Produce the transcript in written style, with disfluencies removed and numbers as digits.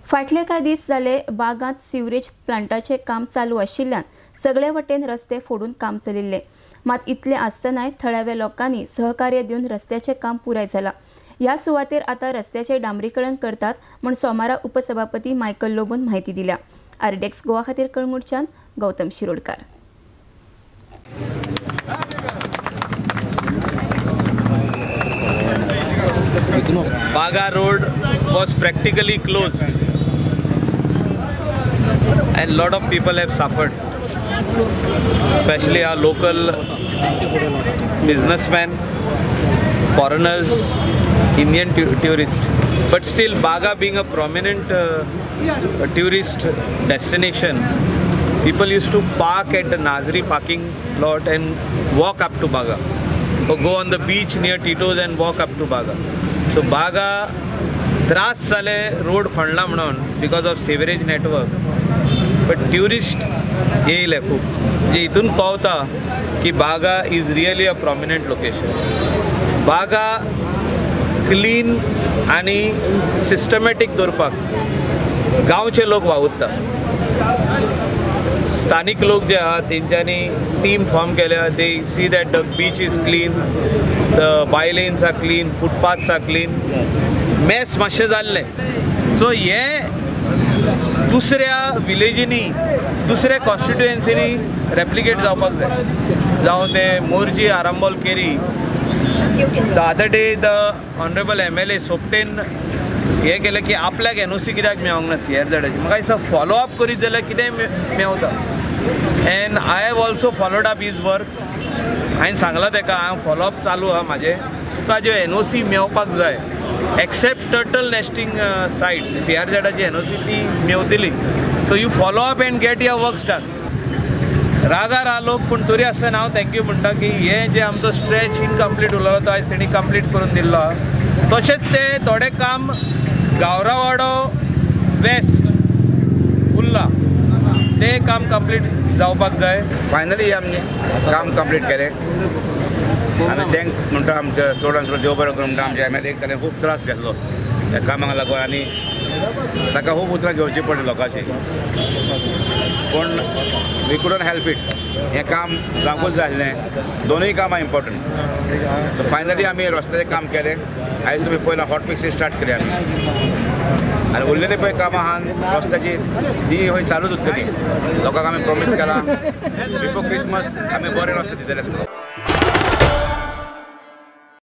फाटले कांय दीस जाले बागांत सिवरेज प्लांटाचे काम चालू आशिल्ल्यान सगळे वटेन रस्ते फोडून काम चलिल्ले। मात इतले आसतनाय थळाव्या लोकांनी सहकार्य दिवन रस्त्याचे काम पुराय जाला। ह्या सुवातेर आता रस्त्याचे डांबरीकरण करतात म्हण सोमारा उपसभापती मायकल लोबोन माहिती दिल्या। आरडेक्स गोवा खातीर कळंगूटच्यान Gautam Shirodkar. Baga Road was practically closed and lot of people have suffered, especially our local businessmen, foreigners, Indian tourists. But still, Baga being a prominent tourist destination, people used to park at the Nazri parking lot and walk up to Baga, or go on the beach near Tito's and walk up to Baga. So Baga त्रास जाले road खोणला म्हणून because of sewerage network, but tourist येयले खूब, म्हणजे हितून कळटा की बागा is really a prominent location. बागा क्लीन आनी सिस्टमॅटीक दवरपाक गांवचे लोक वावुरता। स्थानिक लोक जे आहात तेंच्यांनी टीम फॉर्म केल्या। They see that the beach is clean, the by lanes are clean, footpaths are clean. मॅस मातशें जाल्लें, सो हे दुसऱ्या विलेजींनी, दुसऱ्या कॉन्स्टिट्युएन्सीनी रेप्लिकेट जावपाक जाय। जावं ते Morjim, Arambol, Keri. The other day the honourable MLA सोपटेन हे केलें की आपल्याक NOC कित्याक मेळोंक ना CRZची। म्हाका दिसता फॉलो अप करीत जाल्यार कितेंय मेवता। And I have also followed up his work. हांवें सांगलां ताका हांव फॉलो अप चालू आहा म्हाजें, तुका ज्यो NOC मेवपाक जाय एक्सेप्ट टर्टल नेस्टिंग साइट, CRZची NOC ती मेवतली। So you follow up and get your works done. रागार आहा लोक, पूण तरी आसतना हांव थँक्यू म्हणटा की हे जे आमचो स्ट्रेच इनकम्प्लीट उरलो तो आयज तेणी कंप्लीट करून दिल्लो आहा। तशेंच ते थोडे काम गावरावाडो वेस्ट उरला, ते काम कंप्लीट जावपाक जाय। फायनली आमी काम कंप्लीट केलें आनी थँक म्हणटा आमच्या चडांत चड देव बरें करूं म्हणटा आमच्या MLA ताणें खूब त्रास घेतलो ह्या कामाक लागून आनी ताका खूब उतरां घेवची पडली लोकांची, पूण वी कुडंट हेल्प इट। हें काम जावंकूच जाय आसलें, दोनूय कामां इम्पॉर्टंट। सो फायनली आमी रस्त्याचें काम केलें। आयज तुमी पयला हॉट मिक्सिंग स्टार्ट केली आमी, आनी उरलेली पळय कामां आहा रस्त्याची ती खंय चालूच उरतली। लोकांक आमी प्रॉमीस केला बिफोर क्रिसमस आमी बरे रस्ते दितले।